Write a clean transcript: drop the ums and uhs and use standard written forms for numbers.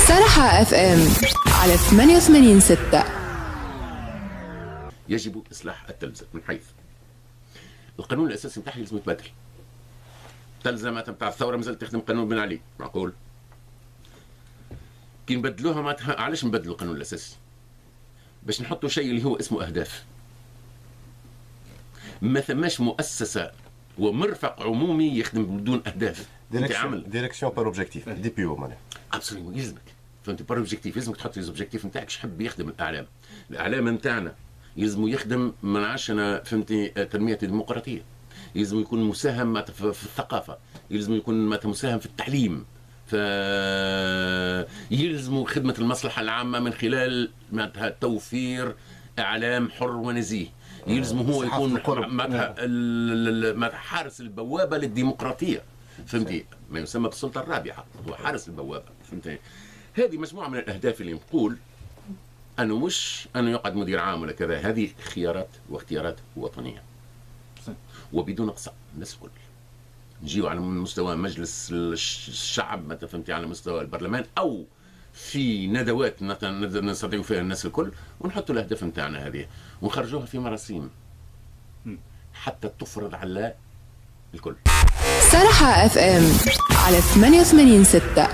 سرحة اف ام على 88.6. يجب إصلاح التلفزة من حيث القانون الأساسي نتاعها لازم يتبدل. التلفزة نتاع الثورة مازالت تخدم قانون بن علي، معقول؟ كي نبدلوها معناتها علاش نبدلوا القانون الأساسي؟ باش نحطوا شيء اللي هو اسمه أهداف. ما ثماش مؤسسة ومرفق عمومي يخدم بدون أهداف. ديريكسيون بار اوبجيكتيف دي بي او معناها ابسوليومون يلزمك، فهمتي؟ بار اوبجيكتيف يلزمك تحط لي زوبجيكتيف نتاعك شحب يخدم الإعلام. الإعلام نتاعنا يلزم يخدم ما نعرفش انا فهمتي تنميه الديمقراطيه، يلزم يكون مساهم في الثقافه، يلزم يكون مساهم في التعليم، يلزم خدمه المصلحه العامه من خلال معناتها توفير اعلام حر ونزيه، يلزم هو يكون معناتها حارس البوابه للديمقراطيه، فهمتي؟ ما يسمى بالسلطه الرابعه، هو حارس البوابه، فهمتي؟ هذه مجموعه من الاهداف اللي نقول أنه مش أنه يقعد مدير عام ولا كذا، هذه خيارات واختيارات وطنية وبدون أقصاء الناس الكل. نجيو على مستوى مجلس الشعب مثلا، فهمتي، على مستوى البرلمان أو في ندوات نستطيع فيها الناس الكل، ونحطوا الأهداف نتاعنا هذه ونخرجوها في مراسيم حتى تفرض على الكل. سرحة اف ام على 88.6.